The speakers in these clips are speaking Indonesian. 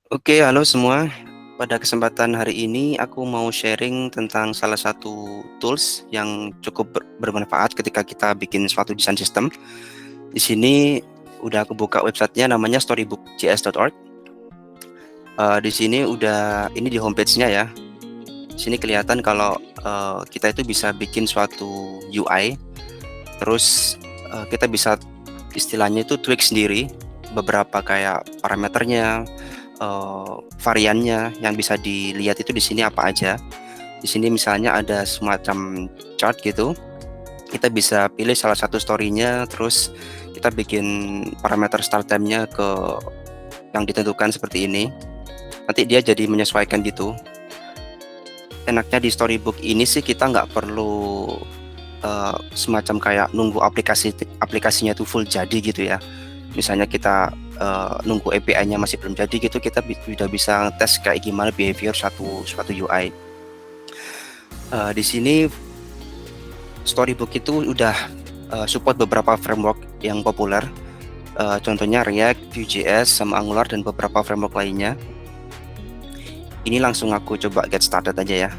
Oke, halo semua. Pada kesempatan hari ini aku mau sharing tentang salah satu tools yang cukup bermanfaat ketika kita bikin suatu desain sistem. Di sini udah aku buka websitenya, namanya storybookjs.org. Di sini ini di homepage-nya ya. Di sini kelihatan kalau kita itu bisa bikin suatu UI, terus kita bisa istilahnya itu tweak sendiri beberapa kayak parameternya, variannya yang bisa dilihat itu di sini apa aja. Di sini misalnya ada semacam chart gitu. Kita bisa pilih salah satu story-nya, terus kita bikin parameter start time-nya ke yang ditentukan seperti ini. Nanti dia jadi menyesuaikan gitu. Enaknya di Storybook ini sih kita nggak perlu semacam kayak nunggu aplikasinya itu full jadi gitu ya. Misalnya kita nunggu API-nya masih belum jadi gitu, kita sudah bisa tes kayak gimana behavior suatu UI. Di sini Storybook itu udah support beberapa framework yang populer, contohnya React, Vue.js, sama Angular, dan beberapa framework lainnya. Ini langsung aku coba get started aja ya.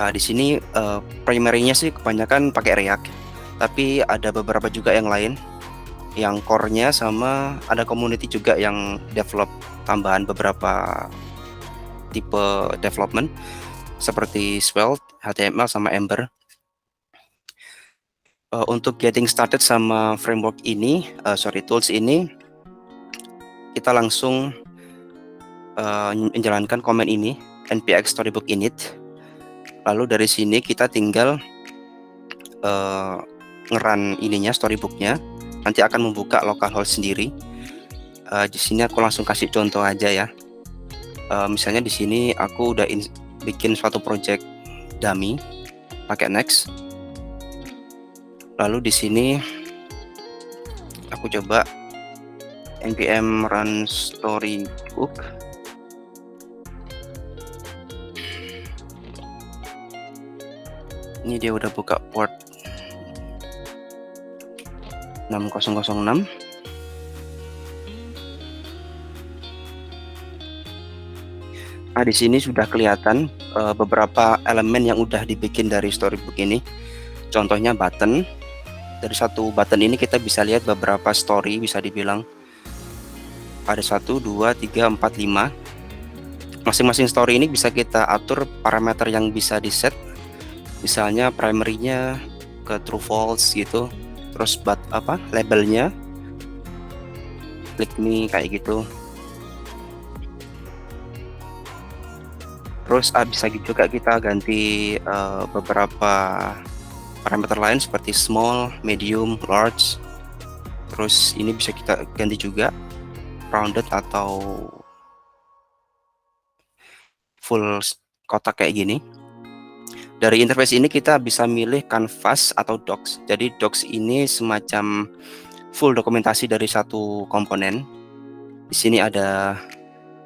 Di sini primary-nya sih kebanyakan pakai React, tapi ada beberapa juga yang lain, yang core-nya, sama ada community juga yang develop tambahan beberapa tipe development seperti Svelte, HTML, sama Ember. Untuk getting started sama framework ini, tools ini, kita langsung menjalankan command ini, npx storybook init. Lalu dari sini kita tinggal ngeran ininya, storybooknya. Nanti akan membuka localhost sendiri. Di sini aku langsung kasih contoh aja ya. Misalnya di sini aku udah bikin suatu project dummy pakai Next. Lalu di sini aku coba npm run storybook. Ini dia udah buka port 6006. Nah, di sini sudah kelihatan beberapa elemen yang udah dibikin dari storybook ini. Contohnya button. Dari satu button ini kita bisa lihat beberapa story, bisa dibilang ada 1, 2, 3, 4, 5. Masing-masing story ini bisa kita atur parameter yang bisa di set. Misalnya primary-nya ke true false gitu. Terus labelnya click me kayak gitu. Terus bisa juga kita ganti beberapa parameter lain seperti small, medium, large. Terus ini bisa kita ganti juga rounded atau full kotak kayak gini. Dari interface ini kita bisa milih canvas atau docs. Jadi docs ini semacam full dokumentasi dari satu komponen. Di sini ada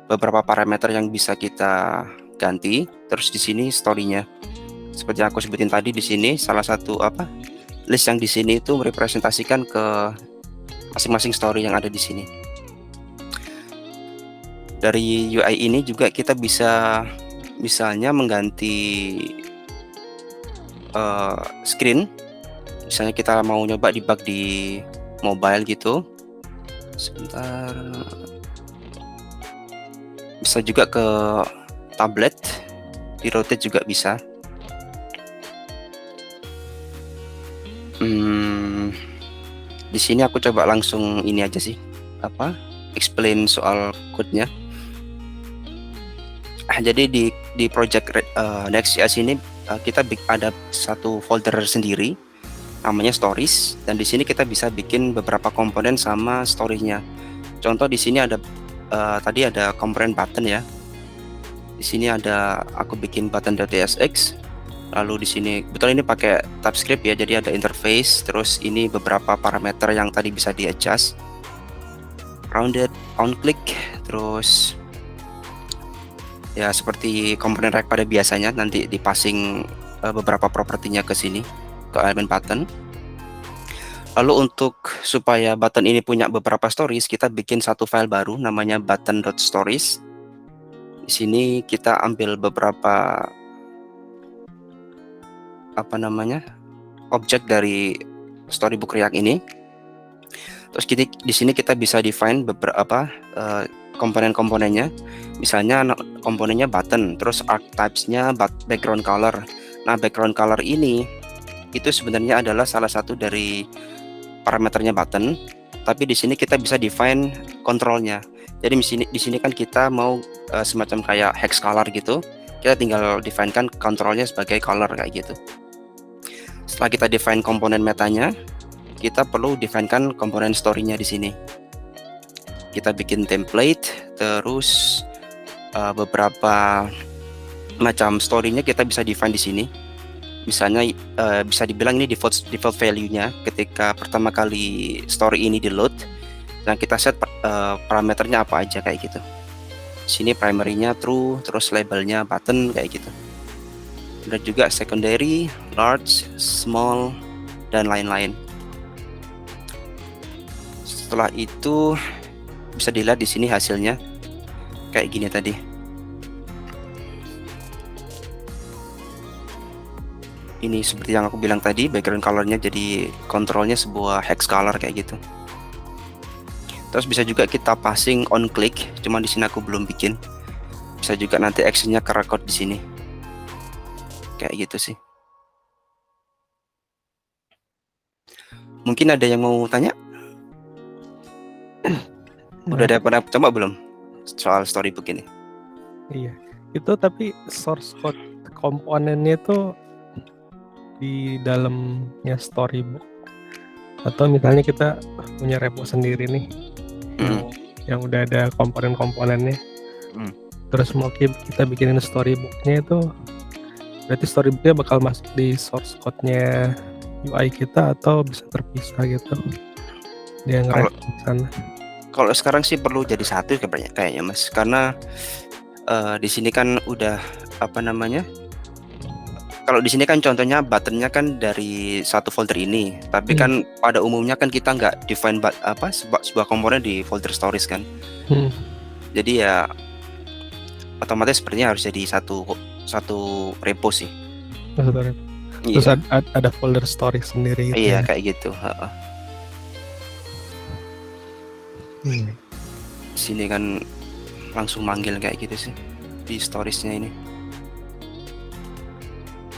beberapa parameter yang bisa kita ganti. Terus di sini story-nya. Seperti aku sebutin tadi, di sini salah satu list yang di sini itu merepresentasikan ke masing-masing story yang ada di sini. Dari UI ini juga kita bisa misalnya mengganti screen. Misalnya kita mau nyoba debug di mobile gitu. Sebentar. Bisa juga ke tablet, di rotate juga bisa. Di sini aku coba langsung ini aja sih, explain soal code-nya. Jadi di project Next.js ini kita ada satu folder sendiri namanya stories, dan di sini kita bisa bikin beberapa komponen sama story-nya. Contoh di sini ada tadi ada komponen button ya. Di sini aku bikin button.tsx. Lalu di sini betul ini pakai TypeScript ya, jadi ada interface, terus ini beberapa parameter yang tadi bisa di adjust, rounded, on click, terus ya seperti komponen React pada biasanya, nanti di passing beberapa propertinya ke sini, ke elemen button. Lalu untuk supaya button ini punya beberapa stories, kita bikin satu file baru namanya button.stories. Di sini kita ambil beberapa objek dari Storybook React ini. Terus di sini kita bisa define beberapa komponen-komponennya. Misalnya komponennya button, terus archetypes-nya background color. Nah, background color ini itu sebenarnya adalah salah satu dari parameternya button, tapi di sini kita bisa define kontrolnya. Jadi di sini kan kita mau semacam kayak hex color gitu. Kita tinggal definekan kontrolnya sebagai color kayak gitu. Setelah kita define komponen metanya, kita perlu definekan komponen story-nya di sini. Kita bikin template, terus beberapa macam story-nya kita bisa define di sini. Misalnya bisa dibilang ini default value-nya ketika pertama kali story ini di load. Nah, kita set parameternya apa aja kayak gitu. Sini primary-nya true, terus labelnya button kayak gitu. Dan juga secondary, large, small, dan lain-lain. Setelah itu bisa dilihat di sini hasilnya kayak gini tadi. Ini seperti yang aku bilang tadi, background colornya jadi kontrolnya sebuah hex color kayak gitu. Terus bisa juga kita passing on click, cuma di sini aku belum bikin. Bisa juga nanti actionnya ke record di sini. Kayak gitu sih. Mungkin ada yang mau tanya? Udah ada pernah coba belum soal Storybook ini? Iya, itu tapi source code komponennya itu di dalamnya Storybook, atau misalnya kita punya repo sendiri nih yang udah ada komponen-komponennya, terus mau kita bikinin Storybooknya itu, berarti Storybooknya bakal masuk di source code-nya UI kita atau bisa terpisah gitu dia ngeref di sana? Kalau sekarang sih perlu jadi satu kayaknya Mas, karena di sini kan udah kalau di sini kan contohnya buttonnya kan dari satu folder ini, tapi kan pada umumnya kan kita nggak define sebuah komponen di folder stories kan. Jadi ya otomatis sepertinya harus jadi satu repo sih. Terus ada folder stories sendiri gitu. Iya, kayak gitu. Sini kan langsung manggil kayak gitu sih di storiesnya ini.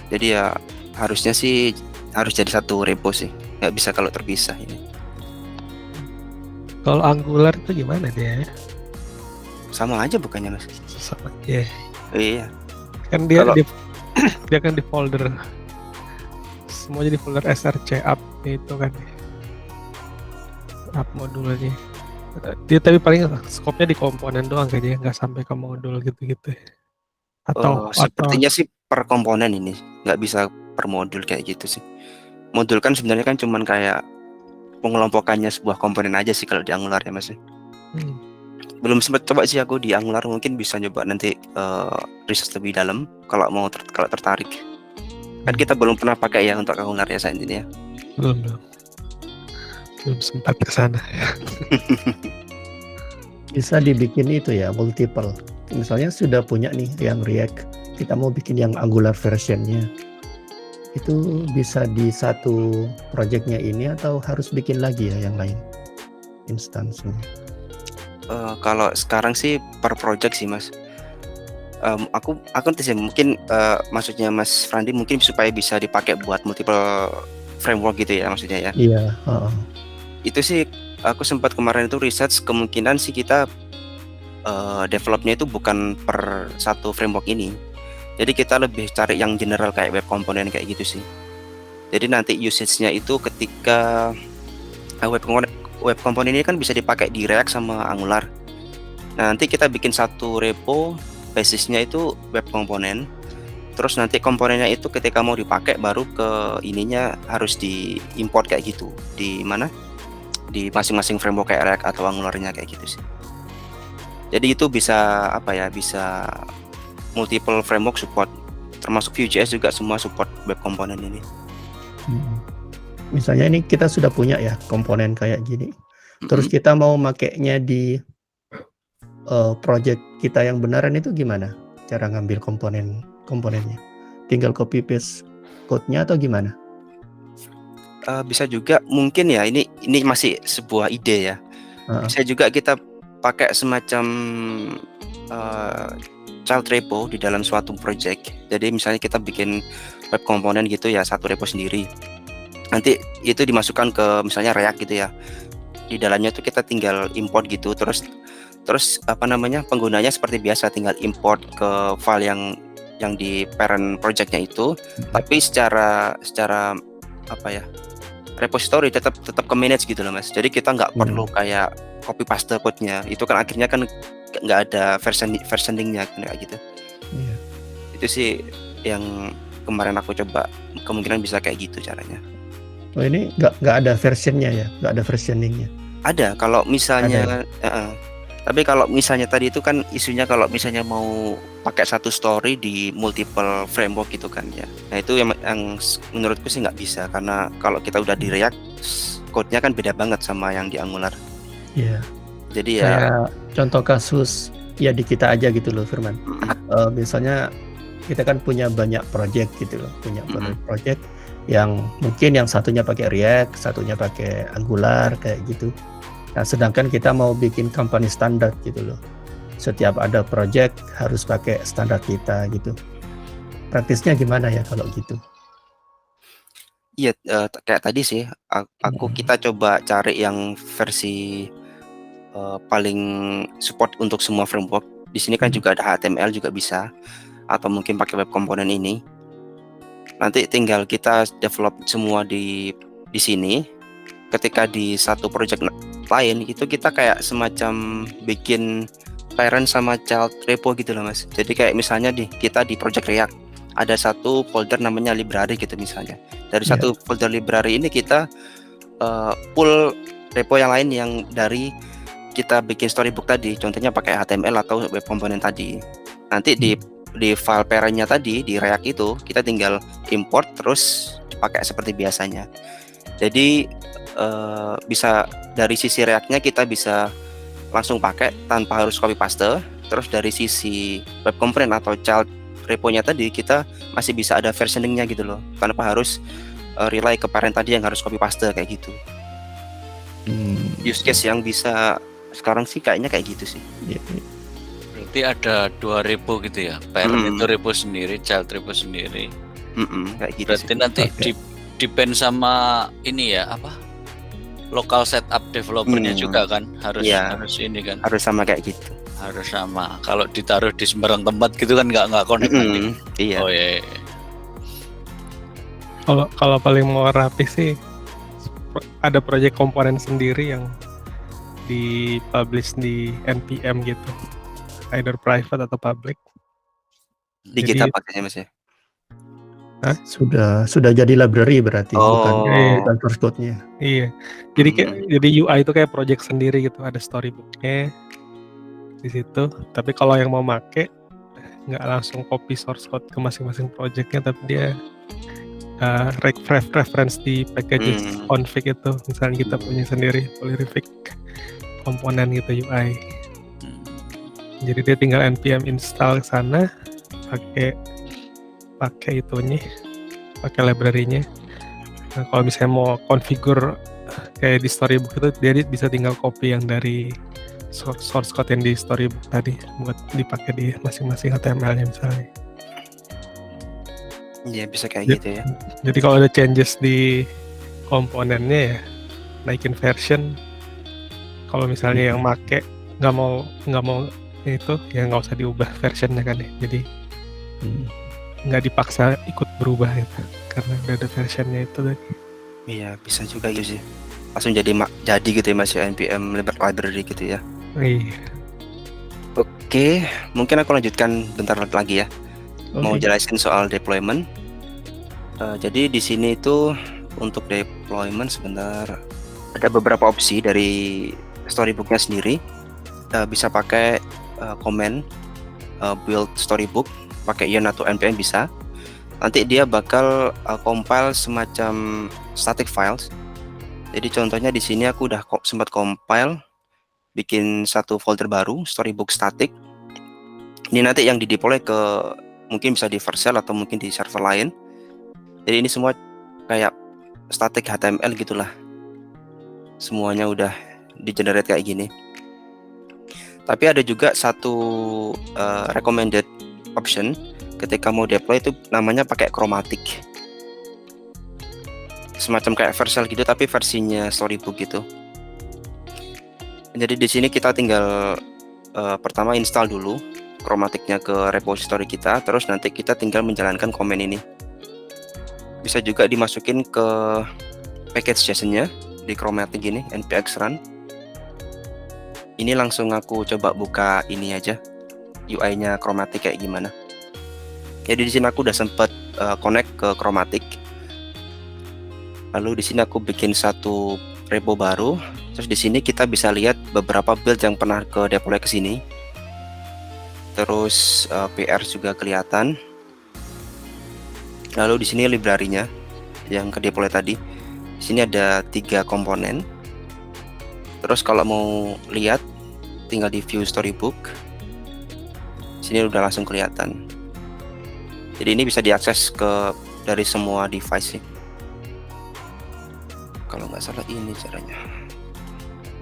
Jadi ya harusnya sih harus jadi satu repo sih, nggak bisa kalau terpisah ini. Kalau Angular itu gimana dia? Sama aja bukannya Mas? Sama aja. Iya. Kan dia dia kan di folder, semuanya di folder src app itu kan, app modulnya. Dia tapi paling skopnya di komponen doang kayaknya, nggak sampai ke modul gitu-gitu. Atau sepertinya sih per komponen ini, nggak bisa per modul kayak gitu sih. Modul kan sebenarnya kan cuman kayak pengelompokannya sebuah komponen aja sih kalau di Angular ya Mas. Belum sempat coba sih aku di Angular, mungkin bisa coba nanti research lebih dalam kalau kalau tertarik. Kan kita belum pernah pakai ya untuk Angular ya saat ini ya. Belum sempat ke sana. Bisa dibikin itu ya, multiple. Misalnya sudah punya nih yang React, kita mau bikin yang Angular versionnya, itu bisa di satu projectnya ini atau harus bikin lagi ya yang lain instansinya? Kalau sekarang sih per project sih Mas. Aku sih mungkin maksudnya Mas Frandi mungkin supaya bisa dipakai buat multiple framework gitu ya maksudnya ya. Iya. Itu sih aku sempat kemarin itu research, kemungkinan sih kita developnya itu bukan per satu framework ini. Jadi kita lebih cari yang general kayak web component kayak gitu sih. Jadi nanti usage-nya itu ketika web component ini kan bisa dipakai di React sama Angular. Nah, nanti kita bikin satu repo, basisnya itu web component. Terus nanti komponennya itu ketika mau dipakai baru ke ininya harus diimport kayak gitu. Di mana? Di masing-masing framework kayak React atau Angular-nya kayak gitu sih. Jadi itu bisa bisa multiple framework support, termasuk Vue.js juga semua support web component ini. misalnya ini kita sudah punya ya komponen kayak gini. Terus kita mau makainya di project kita yang beneran itu gimana? Cara ngambil komponennya? Tinggal copy paste code-nya atau gimana? Bisa juga mungkin ya, ini masih sebuah ide ya. Bisa juga kita pakai semacam child repo di dalam suatu project. Jadi misalnya kita bikin web komponen gitu ya, satu repo sendiri. Nanti itu dimasukkan ke misalnya React gitu ya. Di dalamnya tuh kita tinggal import gitu, terus penggunanya seperti biasa, tinggal import ke file yang di parent projectnya itu, tapi secara repository tetap ke manage gitu loh Mas. Jadi kita nggak perlu kayak copy paste code-nya. Itu kan akhirnya kan nggak ada versioning-nya kayak gitu. Iya. Itu sih yang kemarin aku coba, kemungkinan bisa kayak gitu caranya. Oh, ini nggak ada versionnya ya, nggak ada versioning-nya. Ada kalau misalnya tapi kalau misalnya tadi itu kan isunya kalau misalnya mau pakai satu story di multiple framework gitu kan ya. Nah itu yang menurutku sih nggak bisa, karena kalau kita udah di React, code-nya kan beda banget sama yang di Angular. Iya. Jadi ya Kayak contoh kasus ya di kita aja gitu loh Firman. Misalnya kita kan punya banyak project gitu loh, punya project yang mungkin yang satunya pakai React, satunya pakai Angular kayak gitu. Nah, sedangkan kita mau bikin company standard gitu loh. Setiap ada project harus pakai standar kita gitu. Praktisnya gimana ya kalau gitu? iya, kayak tadi sih kita coba cari yang versi paling support untuk semua framework. Di sini kan juga ada HTML juga bisa, atau mungkin pakai web komponen ini. Nanti tinggal kita develop semua di sini. Ketika di satu project lain itu kita kayak semacam bikin parent sama child repo gitu loh Mas. Jadi kayak misalnya kita di project React ada satu folder namanya library gitu misalnya. Dari satu folder library ini kita pull repo yang lain yang dari kita bikin storybook tadi, contohnya pakai HTML atau web komponen tadi. Nanti di file parentnya tadi di React itu kita tinggal import terus dipakai seperti biasanya. Jadi bisa dari sisi React-nya kita bisa langsung pakai tanpa harus copy paste. Terus dari sisi web component atau child repo-nya tadi kita masih bisa ada versioning-nya gitu loh, tanpa harus rely ke parent tadi yang harus copy paste kayak gitu. Use case yang bisa sekarang sih kayaknya kayak gitu sih. Berarti ada 2 repo gitu ya, parent itu repo sendiri, child repo sendiri. Kayak gitu. Berarti sih. nanti depend sama ini ya, apa? Local setup developernya juga kan harus ini kan. Harus sama kayak gitu. Harus sama. Kalau ditaruh di sembarang tempat gitu kan nggak connect nanti. Iya. Oh iya. Kalau paling mau rapi sih ada project komponen sendiri yang di-publish di NPM gitu, either private atau public. Di GitHub pakainya Mas ya? Sudah jadi library berarti, bukan source code-nya. Iya. Jadi UI itu kayak project sendiri gitu, ada storybook-nya di situ. Tapi kalau yang mau make nggak langsung copy source code ke masing-masing project-nya, tapi dia reference di packages config itu. Misalnya kita punya sendiri Polyrific komponen gitu UI. Jadi dia tinggal npm install ke sana, pakai itunya, pakai library-nya. Nah, kalau misalnya mau configure kayak di storybook itu, dia bisa tinggal copy yang dari source code yang di storybook tadi buat dipakai di masing-masing HTML-nya misalnya. Iya, bisa kayak gitu ya. Jadi kalau ada changes di komponennya ya naikin version. Kalau misalnya yang make nggak mau itu ya nggak usah diubah versionnya kan ya. Jadi nggak dipaksa ikut berubah itu karena udah ada versionnya itu tadi. Iya, bisa juga gitu sih. Langsung jadi gitu ya Mas ya, npm library gitu ya. Iya. Oke, mungkin aku lanjutkan bentar lagi ya. Mau jelasin soal deployment. Jadi di sini itu untuk deployment sebentar ada beberapa opsi dari storybooknya sendiri. Bisa pakai command build storybook, pakai yarn atau npm bisa. nanti dia bakal compile semacam static files. Jadi contohnya di sini aku udah sempat compile, bikin satu folder baru, storybook static. Ini nanti yang dideploy ke mungkin bisa di Vercel atau mungkin di server lain. Jadi ini semua kayak static HTML gitulah. Semuanya udah di-generate kayak gini. Tapi ada juga satu recommended option ketika mau deploy itu namanya pakai chromatic. Semacam kayak Vercel gitu tapi versinya storybook gitu. Jadi di sini kita tinggal pertama install dulu chromaticnya ke repository kita, terus nanti kita tinggal menjalankan komen ini. Bisa juga dimasukin ke package JSON-nya di chromatic ini, npx run. Ini langsung aku coba buka ini aja, UI-nya chromatic kayak gimana. Jadi di sini aku udah sempet connect ke chromatic. Lalu di sini aku bikin satu repo baru. Terus di sini kita bisa lihat beberapa build yang pernah ke deploy ke sini. Terus PR juga kelihatan. Lalu di sini library-nya yang ke deploy tadi. Di sini ada 3 komponen. Terus kalau mau lihat tinggal di view storybook. Di sini udah langsung kelihatan. Jadi ini bisa diakses dari semua device sih. Kalau nggak salah ini caranya.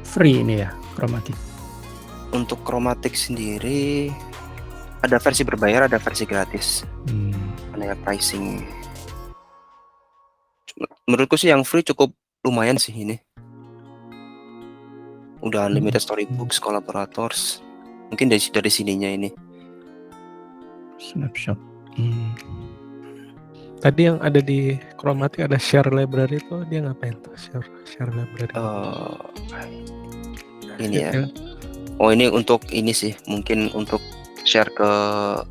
Free ini ya chromatic. Untuk chromatic sendiri ada versi berbayar, ada versi gratis. Mana ya pricing? Menurutku sih yang free cukup lumayan sih ini. Udah unlimited storybooks, collaborators. Mungkin dari sininya ini. Snapshot. Tadi yang ada di chromatic ada share library itu dia ngapain tuh share library? Ini ya. Oh ini untuk ini sih, mungkin untuk share ke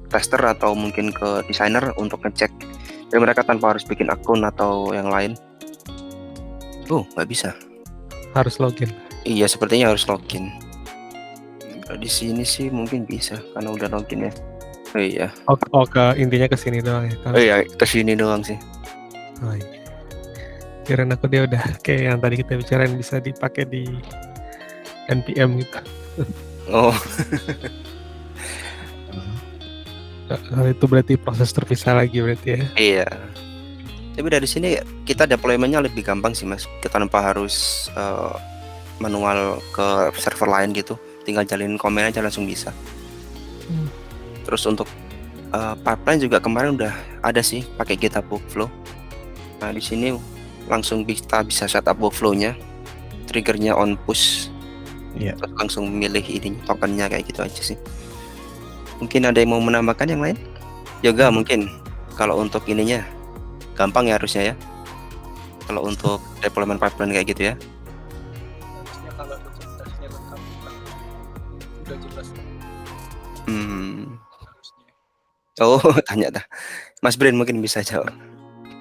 tester atau mungkin ke designer untuk ngecek. Jadi mereka tanpa harus bikin akun atau yang lain. Nggak bisa. Harus login. Iya, sepertinya harus login. Di sini sih mungkin bisa karena udah login ya. Oh iya. Oh ke intinya ke sini doang ya. Oh iya, ke sini doang sih. Oh iya. Kirain aku dia udah kayak yang tadi kita bicarain bisa dipakai di npm gitu. Oh. Nah, itu berarti proses terpisah lagi berarti ya. Iya. Tapi dari sini kita deployment-nya lebih gampang sih Mas. Kita tanpa harus manual ke server lain gitu. Tinggal jalin komen aja langsung bisa. Terus untuk pipeline juga kemarin udah ada sih pakai GitHub Workflow. Nah di sini langsung kita bisa setup workflow-nya, triggernya on push, terus langsung milih ini tokennya kayak gitu aja sih. Mungkin ada yang mau menambahkan yang lain? Yoga mungkin kalau untuk ininya gampang ya harusnya ya. Kalau untuk deployment pipeline kayak gitu ya. Harusnya kalau dokumentasinya lengkap udah jelas. Oh, tanya dah. Mas Brin mungkin bisa jawab.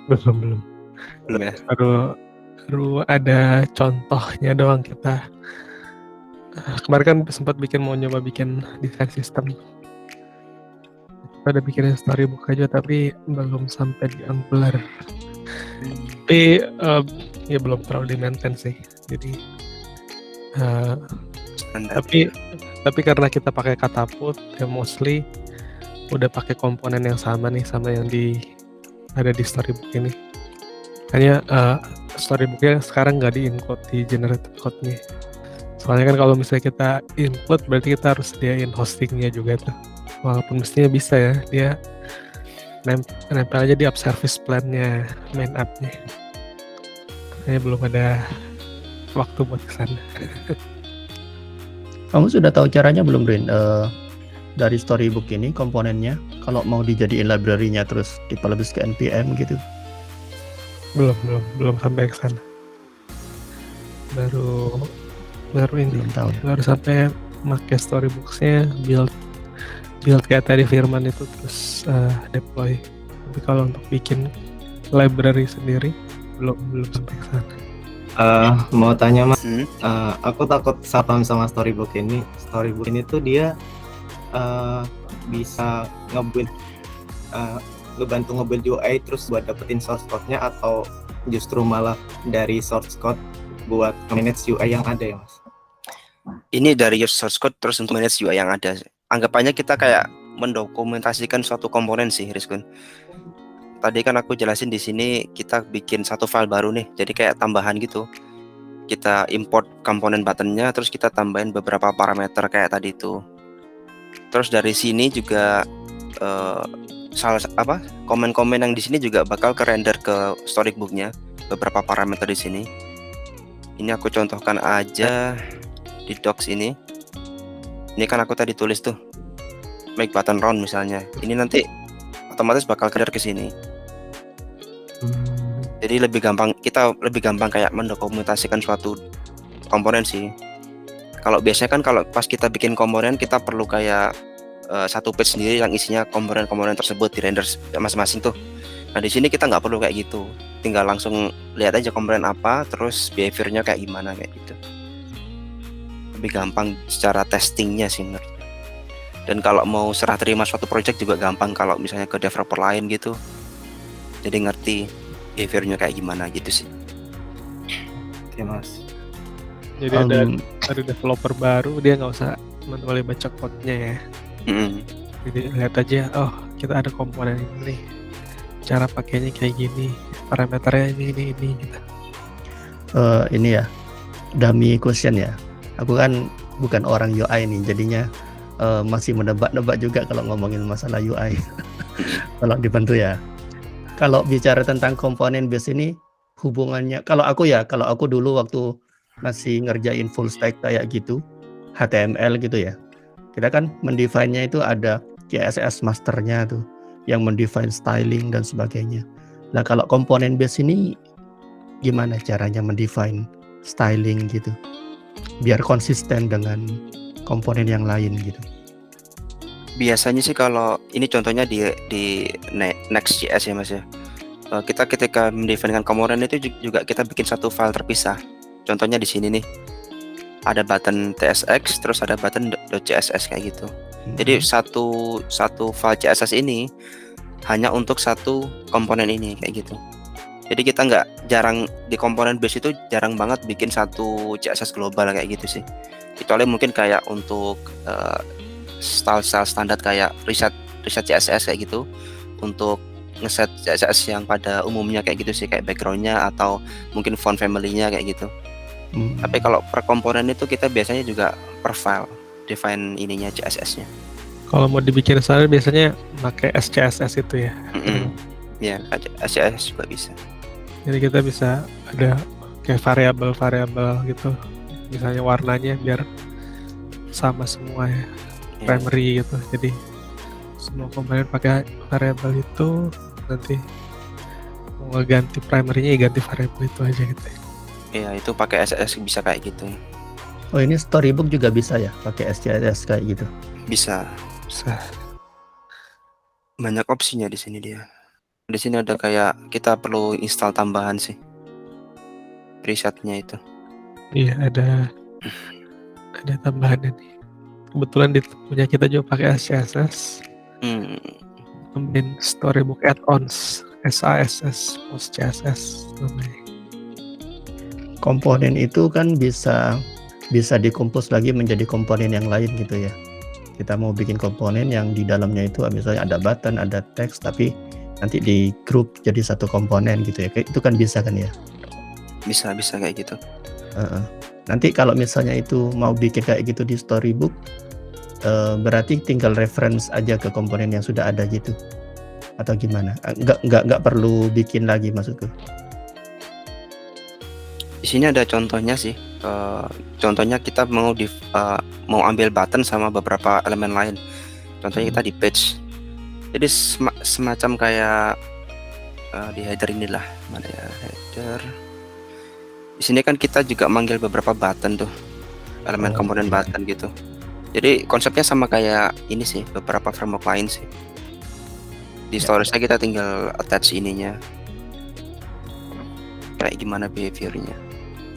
Belum ya. Baru ada contohnya doang kita. Kemarin kan sempat mau nyoba bikin desain sistem. Kita udah bikin storybook aja tapi belum sampai di Angular. Tapi ya belum terlalu di-maintain sih. Jadi tapi karena kita pakai Catapult ya mostly udah pakai komponen yang sama nih sama yang ada di storybook ini. Hanya storybooknya sekarang nggak di-include di generated code-nya. Soalnya kan kalau misalnya kita include berarti kita harus sediain hostingnya juga tuh. Walaupun mestinya bisa ya, dia nempel aja di app service plan-nya main app-nya. Kayaknya belum ada waktu buat kesana. Kamu sudah tahu caranya belum, Brin? Dari storybook ini komponennya, kalau mau dijadiin library-nya terus dipublish ke npm gitu? Belum sampai ke sana. Baru ini. Belum tahu. Baru sampai pakai storybooks-nya build kayak tadi Firman itu terus deploy. Tapi kalau untuk bikin library sendiri belum sampai ke sana. Mau tanya Mas, aku takut salah paham sama storybook ini. Storybook ini tuh dia bisa nge-build ngebantu nge-build UI terus buat dapetin source code-nya, atau justru malah dari source code buat manage UI yang ada ya Mas? Ini dari source code terus untuk manage UI yang ada. Anggapannya kita kayak mendokumentasikan suatu komponen sih, Rizkun. Tadi kan aku jelasin di sini kita bikin satu file baru nih, jadi kayak tambahan gitu. Kita import komponen buttonnya, terus kita tambahin beberapa parameter kayak tadi itu. Terus dari sini juga komen-komen yang di sini juga bakal ke render ke storybooknya, beberapa parameter di sini. Ini aku contohkan aja di docs ini. Ini kan aku tadi tulis tuh make button round misalnya. Ini nanti otomatis bakal render ke sini. Jadi kita lebih gampang kayak mendokumentasikan suatu komponen sih. Kalau biasanya kan kalau pas kita bikin komponen kita perlu kayak satu page sendiri yang isinya komponen-komponen tersebut di render masing-masing tuh. Nah di sini kita nggak perlu kayak gitu, tinggal langsung lihat aja komponen apa, terus behaviornya kayak gimana kayak gitu. Lebih gampang secara testingnya sih menurut. Dan kalau mau serah terima suatu project juga gampang kalau misalnya ke developer lain gitu. Jadi ngerti behaviornya kayak gimana gitu sih. Oke Mas. Jadi ada developer baru, dia nggak usah manually baca code-nya ya. Jadi lihat aja, oh kita ada komponen ini, cara pakainya kayak gini, parameternya ini gitu. Ini ya dummy question ya. Aku kan bukan orang UI nih, jadinya masih menebak-nebak juga kalau ngomongin masalah UI. Kalau dibantu ya. Kalau bicara tentang komponen base ini hubungannya, kalau aku dulu waktu masih ngerjain full stack kayak gitu, HTML gitu ya. Kita kan mendefine-nya itu ada CSS masternya tuh yang mendefine styling dan sebagainya. Nah, kalau komponen base ini gimana caranya mendefine styling gitu? Biar konsisten dengan komponen yang lain gitu. Biasanya sih kalau ini contohnya di Next.js ya Mas ya. Kita ketika mendefinisikan komponen itu juga kita bikin satu file terpisah. Contohnya di sini nih. Ada button tsx terus ada button .css kayak gitu. Jadi satu file CSS ini hanya untuk satu komponen ini kayak gitu. Jadi kita jarang di komponen base itu jarang banget bikin satu CSS global kayak gitu sih. Kecuali mungkin kayak untuk style standar kayak reset CSS kayak gitu, untuk ngeset CSS yang pada umumnya kayak gitu sih, kayak backgroundnya atau mungkin font family-nya kayak gitu. Tapi kalau per komponen itu kita biasanya juga per file define ininya CSS-nya. Kalau mau dibikin standar biasanya pakai SCSS itu ya. Ya, SCSS juga bisa. Jadi kita bisa ada kayak variabel gitu. Misalnya warnanya biar sama semua ya. Primary gitu. Jadi semua komponen pakai variabel itu, nanti mau ganti primary-nya ya ganti variabel itu aja gitu ya. Iya, itu pakai SCSS bisa kayak gitu. Oh, ini storybook juga bisa ya pakai SCSS kayak gitu? Bisa. Banyak opsinya di sini dia. Di sini ada kayak kita perlu install tambahan sih. Presetnya itu. Iya, ada tambahannya nih. Kebetulan di punya kita juga pakai SCSS. Tambahin storybook add-ons, SASS, post CSS namanya. Komponen itu kan bisa dikompos lagi menjadi komponen yang lain gitu ya. Kita mau bikin komponen yang di dalamnya itu misalnya ada button, ada teks, tapi nanti di grup jadi satu komponen gitu ya. Itu kan bisa kan ya? Bisa kayak gitu. Nanti kalau misalnya itu mau bikin kayak gitu di storybook, berarti tinggal reference aja ke komponen yang sudah ada gitu, atau gimana? Nggak perlu bikin lagi maksudku. Di sini ada contohnya sih. Contohnya kita mau ambil button sama beberapa elemen lain. Contohnya kita di page. Jadi semacam kayak di header inilah, mana ya header. Di sini kan kita juga manggil beberapa button tuh, elemen komponen button gitu. Jadi konsepnya sama kayak ini sih, beberapa framework lain sih. Di storage-nya kita tinggal attach ininya. Kayak gimana behaviornya.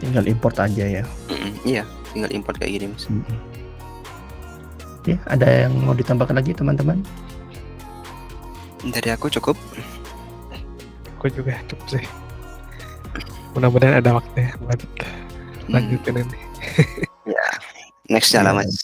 Tinggal import aja ya. Iya, tinggal import kayak gini Mas. Oke, ada yang mau ditambahkan lagi teman-teman? Dari aku cukup. Aku juga cukup sih. Mudah-mudahan ada waktu ya buat lanjutin ini. Ya, next lah Iya. Mas.